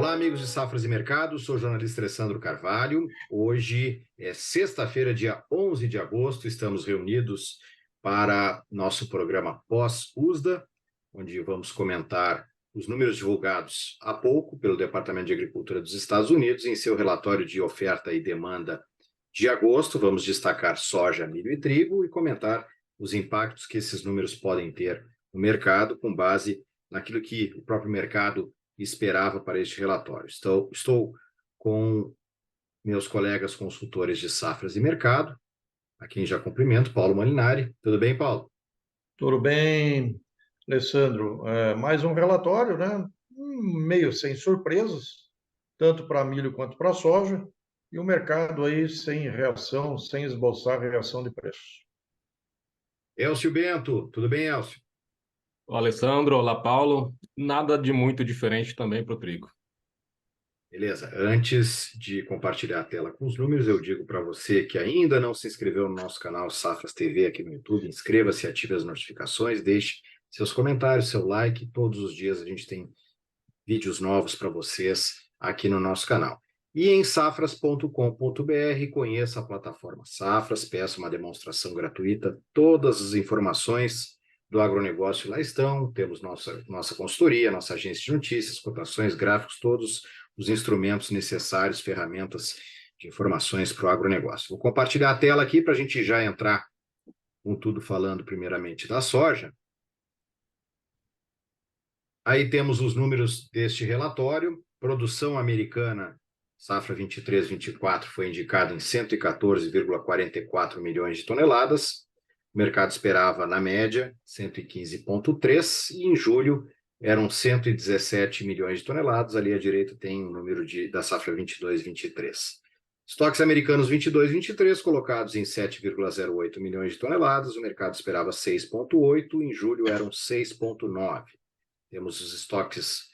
Olá, amigos de Safras e Mercado, sou o jornalista Alessandro Carvalho. Hoje é sexta-feira, dia 11 de agosto, estamos reunidos para nosso programa pós-USDA, onde vamos comentar os números divulgados há pouco pelo Departamento de Agricultura dos Estados Unidos em seu relatório de oferta e demanda de agosto. Vamos destacar soja, milho e trigo e comentar os impactos que esses números podem ter no mercado com base naquilo que o próprio mercado esperava para este relatório. Estou com meus colegas consultores de safras e mercado, a quem já cumprimento, Paulo Molinari. Tudo bem, Paulo? Tudo bem, Alessandro? Mais um relatório, né? Meio sem surpresas, tanto para milho quanto para soja, e o mercado aí sem reação, sem esboçar reação de preços. Elcio Bento, tudo bem, Elcio? Olá, Alessandro, olá, Paulo. Nada de muito diferente também para o trigo. Beleza. Antes de compartilhar a tela com os números, eu digo para você que ainda não se inscreveu no nosso canal Safras TV aqui no YouTube, inscreva-se, ative as notificações, deixe seus comentários, seu like. Todos os dias a gente tem vídeos novos para vocês aqui no nosso canal. E em safras.com.br, conheça a plataforma Safras, peça uma demonstração gratuita. Todas as informações do agronegócio lá estão. Temos nossa consultoria, nossa agência de notícias, cotações, gráficos, todos os instrumentos necessários, ferramentas de informações para o agronegócio. Vou compartilhar a tela aqui para a gente já entrar com tudo falando primeiramente da soja. Aí temos os números deste relatório. Produção americana, safra 23-24, foi indicada em 114,44 milhões de toneladas. O mercado esperava, na média, 115,3, e em julho eram 117 milhões de toneladas. Ali à direita tem o número da safra 22-23. Estoques americanos 22-23, colocados em 7,08 milhões de toneladas. O mercado esperava 6,8, em julho eram 6,9. Temos os estoques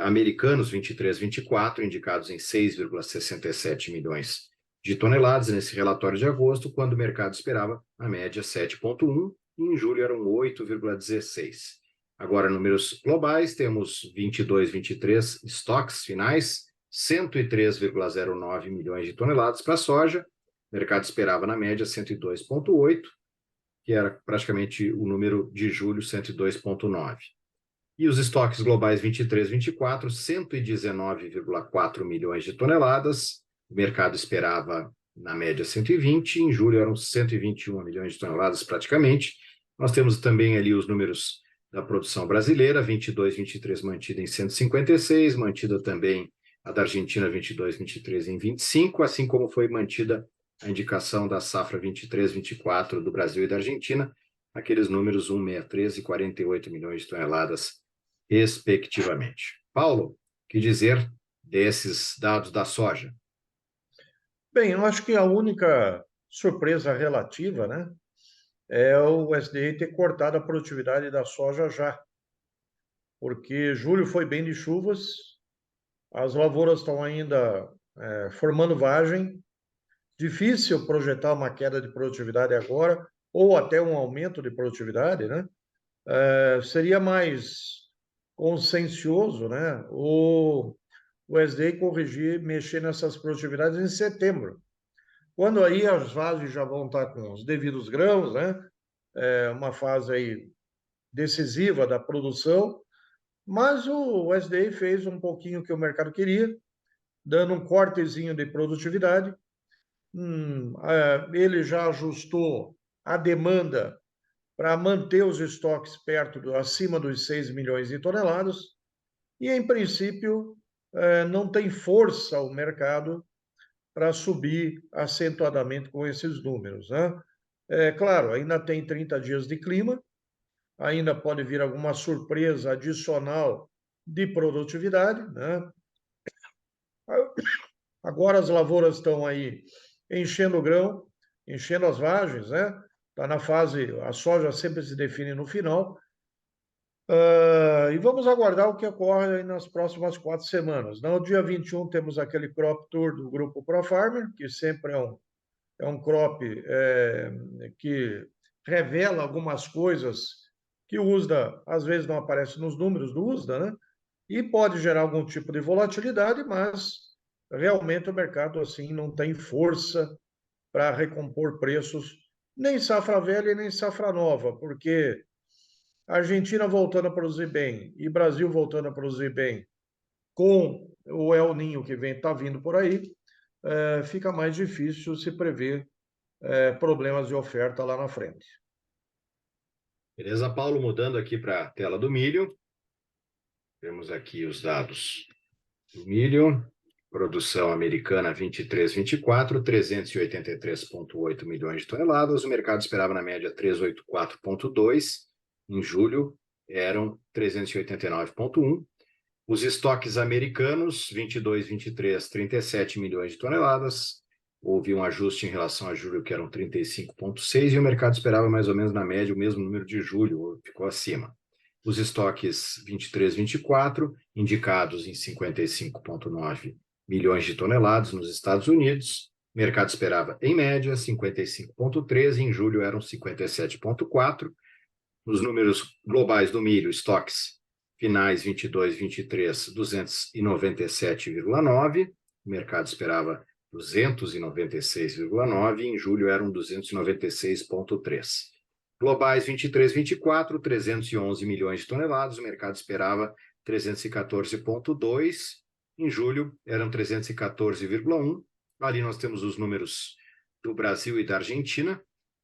americanos 23-24, indicados em 6,67 milhões de toneladas nesse relatório de agosto, quando o mercado esperava a média 7,1, e em julho eram 8,16. Agora, números globais, temos 22-23 estoques finais, 103,09 milhões de toneladas para a soja. O mercado esperava na média 102,8, que era praticamente o número de julho, 102,9. E os estoques globais 23-24, 119,4 milhões de toneladas. O mercado esperava, na média, 120. Em julho eram 121 milhões de toneladas, praticamente. Nós temos também ali os números da produção brasileira, 22-23 mantida em 156, mantida também a da Argentina 22-23 em 25, assim como foi mantida a indicação da safra 23-24 do Brasil e da Argentina, aqueles números 163 e 48 milhões de toneladas, respectivamente. Paulo, o que dizer desses dados da soja? Bem, eu acho que a única surpresa relativa, né, é o USDA ter cortado a produtividade da soja já, porque julho foi bem de chuvas, as lavouras estão ainda formando vagem. Difícil projetar uma queda de produtividade agora, ou até um aumento de produtividade, né? Seria mais consciencioso, né? O SDA corrigir, mexer nessas produtividades em setembro, quando aí as vagens já vão estar com os devidos grãos, né? Uma fase aí decisiva da produção, mas o SDA fez um pouquinho o que o mercado queria, dando um cortezinho de produtividade. Ele já ajustou a demanda para manter os estoques acima dos 6 milhões de toneladas, e, em princípio, não tem força o mercado para subir acentuadamente com esses números, né? Claro, ainda tem 30 dias de clima, ainda pode vir alguma surpresa adicional de produtividade, né? Agora as lavouras estão aí enchendo o grão, enchendo as vagens, né? Está na fase, a soja sempre se define no final. E vamos aguardar o que ocorre nas próximas 4 semanas. No dia 21 temos aquele crop tour do Grupo ProFarmer, que sempre é um crop que revela algumas coisas que o USDA, às vezes, não aparece nos números do USDA, né? e pode gerar algum tipo de volatilidade, mas realmente o mercado assim não tem força para recompor preços, nem safra velha e nem safra nova, porque a Argentina voltando a produzir bem e Brasil voltando a produzir bem, com o El Ninho que está vindo por aí, fica mais difícil se prever problemas de oferta lá na frente. Beleza, Paulo? Mudando aqui para a tela do milho. Temos aqui os dados do milho. Produção americana 23-24, 383,8 milhões de toneladas. O mercado esperava na média 384,2. Em julho eram 389,1. Os estoques americanos 22-23, 37 milhões de toneladas. Houve um ajuste em relação a julho, que eram 35,6, e o mercado esperava mais ou menos na média o mesmo número de julho, ficou acima. Os estoques 23-24, indicados em 55,9 milhões de toneladas nos Estados Unidos. O mercado esperava, em média, 55,3, em julho eram 57,4. Nos números globais do milho, estoques finais 22-23, 297,9. O mercado esperava 296,9, em julho eram 296,3. Globais 23-24, 311 milhões de toneladas, o mercado esperava 314,2, em julho eram 314,1. Ali nós temos os números do Brasil e da Argentina.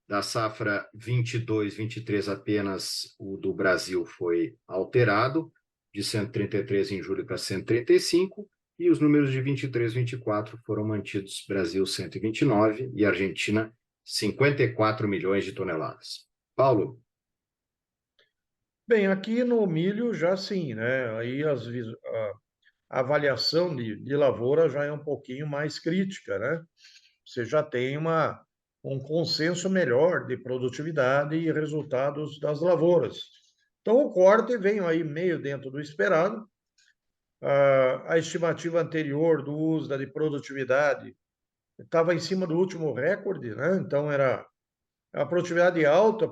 Da safra 22-23, apenas o do Brasil foi alterado, de 133 em julho para 135, e os números de 23-24 foram mantidos, Brasil 129 e Argentina 54 milhões de toneladas. Paulo? Bem, aqui no milho já sim, né? Aí a avaliação de lavoura já é um pouquinho mais crítica, né? Você já tem um consenso melhor de produtividade e resultados das lavouras. Então, o corte vem aí meio dentro do esperado. A estimativa anterior do USDA de produtividade estava em cima do último recorde, né? Então, era a produtividade alta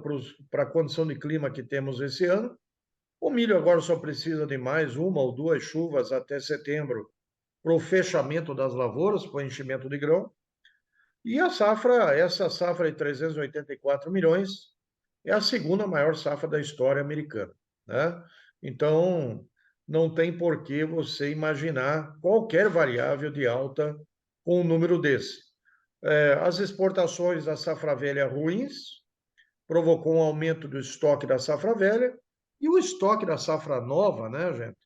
para a condição de clima que temos esse ano. O milho agora só precisa de mais uma ou duas chuvas até setembro para o fechamento das lavouras, para o enchimento de grão. E essa safra de 384 milhões, é a segunda maior safra da história americana, né? Então, não tem por que você imaginar qualquer variável de alta com um número desse. As exportações da safra velha ruins, provocou um aumento do estoque da safra velha, e o estoque da safra nova, né, gente,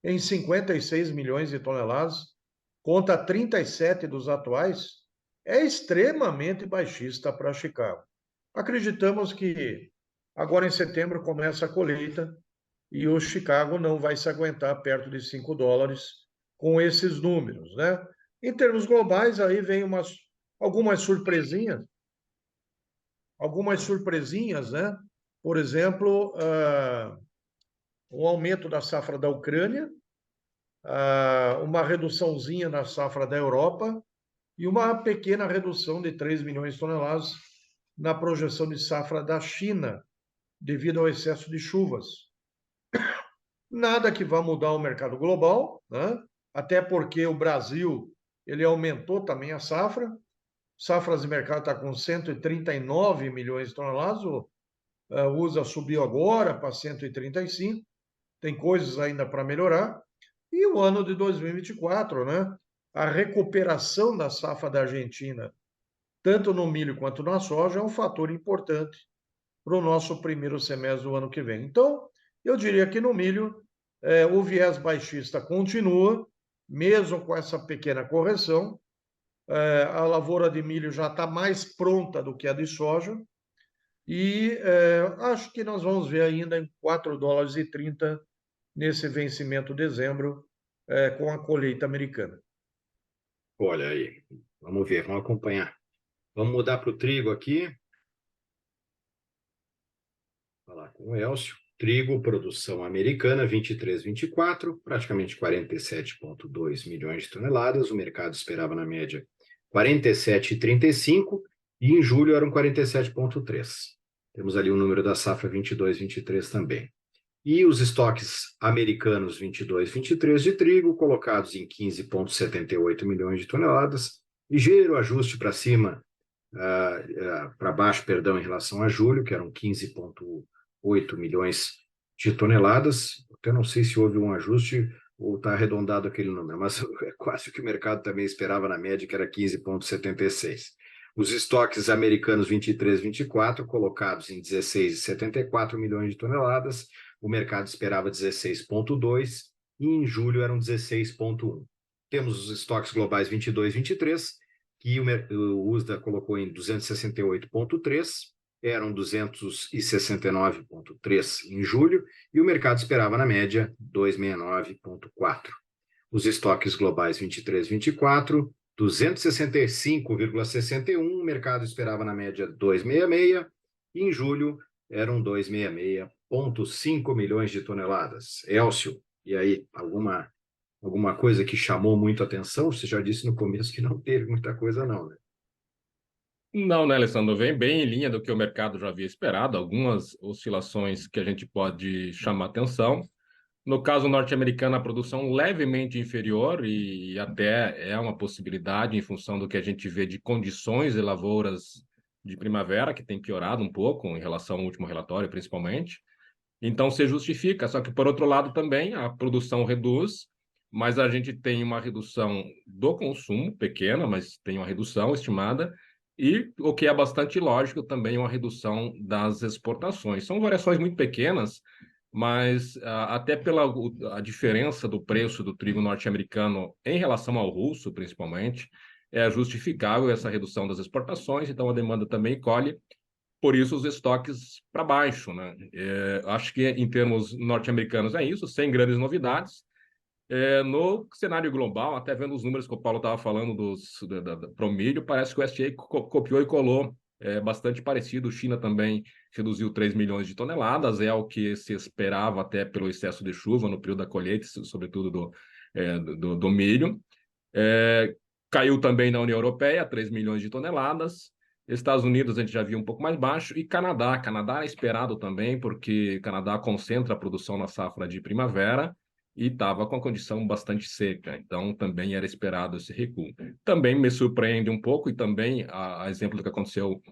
em 56 milhões de toneladas, contra 37 dos atuais, é extremamente baixista para Chicago. Acreditamos que agora em setembro começa a colheita e o Chicago não vai se aguentar perto de $5 com esses números, né? Em termos globais, aí vem algumas surpresinhas, né? Por exemplo, o aumento da safra da Ucrânia, uma reduçãozinha na safra da Europa e uma pequena redução de 3 milhões de toneladas na projeção de safra da China, devido ao excesso de chuvas. Nada que vá mudar o mercado global, né? Até porque o Brasil ele aumentou também a safra. Safras de mercado está com 139 milhões de toneladas, o USA subiu agora para 135, tem coisas ainda para melhorar. E o ano de 2024, né? A recuperação da safra da Argentina, tanto no milho quanto na soja, é um fator importante para o nosso primeiro semestre do ano que vem. Então, eu diria que no milho, o viés baixista continua, mesmo com essa pequena correção. A lavoura de milho já está mais pronta do que a de soja, e acho que nós vamos ver ainda em $4,30 nesse vencimento de dezembro, com a colheita americana. Olha aí, vamos ver, vamos acompanhar. Vamos mudar para o trigo aqui. Falar com o Elcio. Trigo, produção americana, 23-24, praticamente 47,2 milhões de toneladas. O mercado esperava, na média, 47,35, e em julho eram 47,3. Temos ali o número da safra 22-23 também. E os estoques americanos 22, 23 de trigo, colocados em 15,78 milhões de toneladas, ligeiro ajuste para cima, para baixo, perdão, em relação a julho, que eram 15,8 milhões de toneladas. Até não sei se houve um ajuste ou está arredondado aquele número, mas é quase o que o mercado também esperava na média, que era 15,76. Os estoques americanos 23 e 24, colocados em 16,74 milhões de toneladas, o mercado esperava 16,2 e em julho eram 16,1. Temos os estoques globais 22 e 23, que o USDA colocou em 268,3, eram 269,3 em julho, e o mercado esperava, na média, 269,4. Os estoques globais 23 e 24, 265,61, o mercado esperava, na média, 266, e em julho eram 266,5 milhões de toneladas. Elcio, e aí, alguma coisa que chamou muito a atenção? Você já disse no começo que não teve muita coisa, não, né? Não, né, Alessandro? Vem bem em linha do que o mercado já havia esperado, algumas oscilações que a gente pode chamar atenção. No caso norte-americano, a produção levemente inferior e até é uma possibilidade em função do que a gente vê de condições de lavouras de primavera, que tem piorado um pouco em relação ao último relatório, principalmente. Então, se justifica, só que, por outro lado, também a produção reduz, mas a gente tem uma redução do consumo, pequena, mas tem uma redução estimada, e o que é bastante lógico também, uma redução das exportações. São variações muito pequenas, mas até pela a diferença do preço do trigo norte-americano em relação ao russo, principalmente, é justificável essa redução das exportações, então a demanda também colhe, por isso os estoques para baixo, né? Acho que em termos norte-americanos é isso, sem grandes novidades. No cenário global, até vendo os números que o Paulo estava falando para o milho, parece que o SDA copiou e colou, bastante parecido. China também reduziu 3 milhões de toneladas, é o que se esperava até pelo excesso de chuva no período da colheita, sobretudo do milho. Caiu também na União Europeia, 3 milhões de toneladas. Estados Unidos a gente já viu um pouco mais baixo. E Canadá. Canadá é esperado também, porque Canadá concentra a produção na safra de primavera e estava com a condição bastante seca. Então também era esperado esse recuo. Também me surpreende um pouco, e também, a exemplo do que aconteceu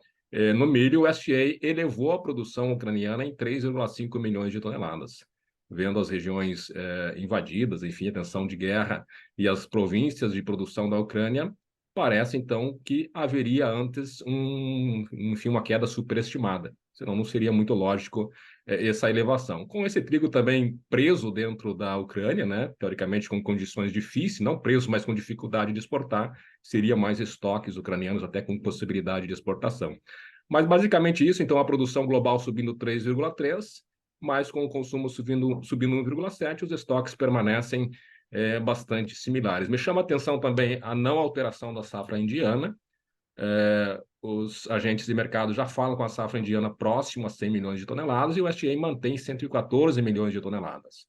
no milho, o USDA elevou a produção ucraniana em 3,5 milhões de toneladas, vendo as regiões invadidas, enfim, a tensão de guerra e as províncias de produção da Ucrânia, parece então que haveria antes enfim, uma queda superestimada. Senão não seria muito lógico essa elevação. Com esse trigo também preso dentro da Ucrânia, né, teoricamente com condições difíceis, não preso, mas com dificuldade de exportar, seria mais estoques ucranianos até com possibilidade de exportação. Mas basicamente isso, então a produção global subindo 3,3, mas com o consumo subindo 1,7, os estoques permanecem bastante similares. Me chama a atenção também a não alteração da safra indiana. Os agentes de mercado já falam com a safra indiana próxima a 100 milhões de toneladas e o USDA mantém 114 milhões de toneladas.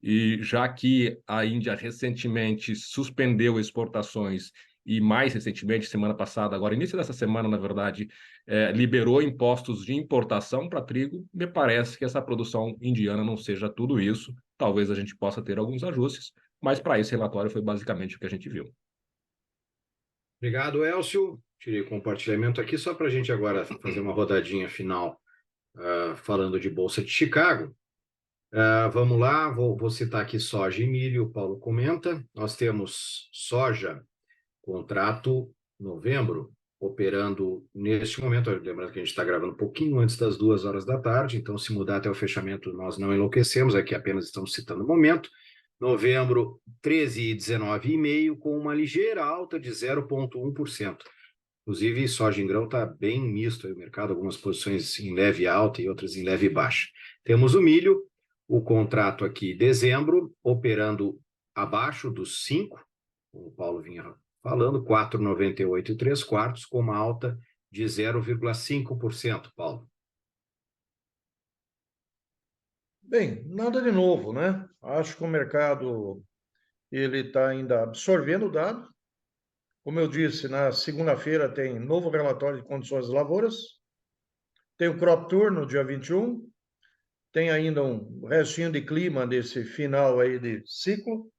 E já que a Índia recentemente suspendeu exportações e mais recentemente, semana passada, agora início dessa semana, na verdade, liberou impostos de importação para trigo, me parece que essa produção indiana não seja tudo isso. Talvez a gente possa ter alguns ajustes, mas para esse relatório foi basicamente o que a gente viu. Obrigado, Elcio. Tirei o compartilhamento aqui só para a gente agora fazer uma rodadinha final, falando de Bolsa de Chicago. Vamos lá, vou citar aqui soja e milho, o Paulo comenta. Nós temos soja, contrato novembro, operando neste momento, lembrando que a gente está gravando um pouquinho antes das 2 horas da tarde, então se mudar até o fechamento nós não enlouquecemos, aqui apenas estamos citando o momento. Novembro, 13,19,5, com uma ligeira alta de 0,1%. Inclusive, soja em grão está bem misto aí o mercado, algumas posições em leve alta e outras em leve baixa. Temos o milho, o contrato aqui dezembro, operando abaixo dos 5, como o Paulo vinha falando, 4,98 3/4, com uma alta de 0,5%, Paulo. Bem, nada de novo, né? Acho que o mercado ele está ainda absorvendo o dado. Como eu disse, na segunda-feira tem novo relatório de condições de lavouras, tem o Crop Tour no dia 21, tem ainda um restinho de clima desse final aí de ciclo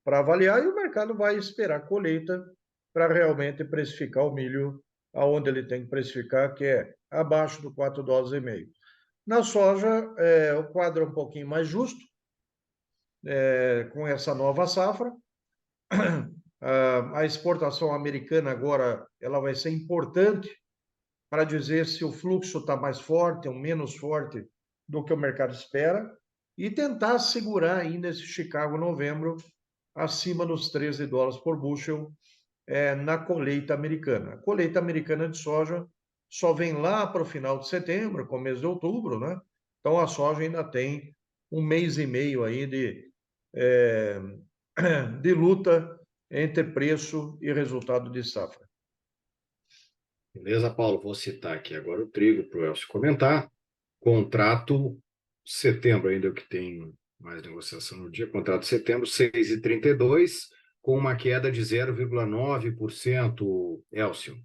para avaliar e o mercado vai esperar a colheita para realmente precificar o milho aonde ele tem que precificar, que é abaixo do 4,5 dólares. Na soja, o quadro é um pouquinho mais justo, com essa nova safra. A exportação americana agora ela vai ser importante para dizer se o fluxo está mais forte ou menos forte do que o mercado espera e tentar segurar ainda esse Chicago novembro acima dos 13 dólares por bushel na colheita americana. A colheita americana de soja só vem lá para o final de setembro, começo de outubro, né? Então a soja ainda tem um mês e meio aí de luta entre preço e resultado de safra. Beleza, Paulo? Vou citar aqui agora o trigo para o Elcio comentar. Contrato setembro, ainda que tem mais negociação no dia, contrato de setembro, 6,32, com uma queda de 0,9%, Elcio.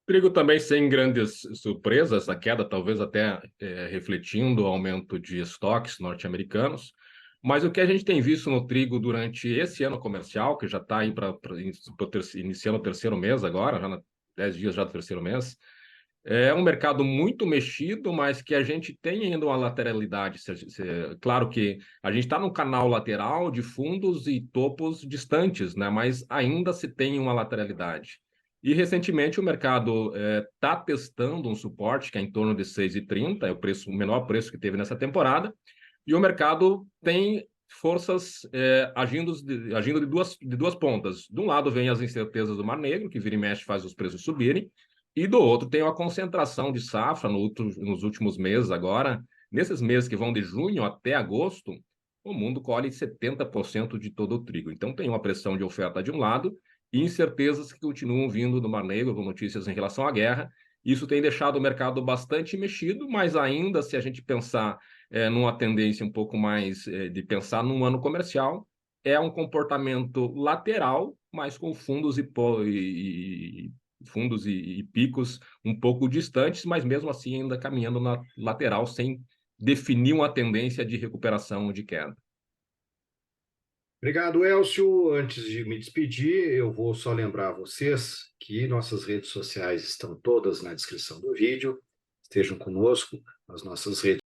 Trigo também sem grandes surpresas, a queda talvez até refletindo o aumento de estoques norte-americanos. Mas o que a gente tem visto no trigo durante esse ano comercial, que já está aí iniciando o terceiro mês agora, já 10 dias já do terceiro mês, é um mercado muito mexido, mas que a gente tem ainda uma lateralidade. Claro que a gente está num canal lateral de fundos e topos distantes, né? Mas ainda se tem uma lateralidade. E recentemente o mercado está testando um suporte que é em torno de 6,30, é o menor preço que teve nessa temporada, e o mercado tem forças agindo de duas pontas. De um lado vem as incertezas do Mar Negro, que vira e mexe faz os preços subirem, e do outro tem uma concentração de safra nos últimos meses agora. Nesses meses que vão de junho até agosto, o mundo colhe 70% de todo o trigo. Então tem uma pressão de oferta de um lado e incertezas que continuam vindo do Mar Negro, com notícias em relação à guerra. Isso tem deixado o mercado bastante mexido, mas ainda se a gente pensar numa tendência um pouco mais de pensar num ano comercial, é um comportamento lateral, mas com fundos e picos um pouco distantes, mas mesmo assim ainda caminhando na lateral sem definir uma tendência de recuperação ou de queda. Obrigado, Elcio. Antes de me despedir, eu vou só lembrar a vocês que nossas redes sociais estão todas na descrição do vídeo. Estejam conosco nas nossas redes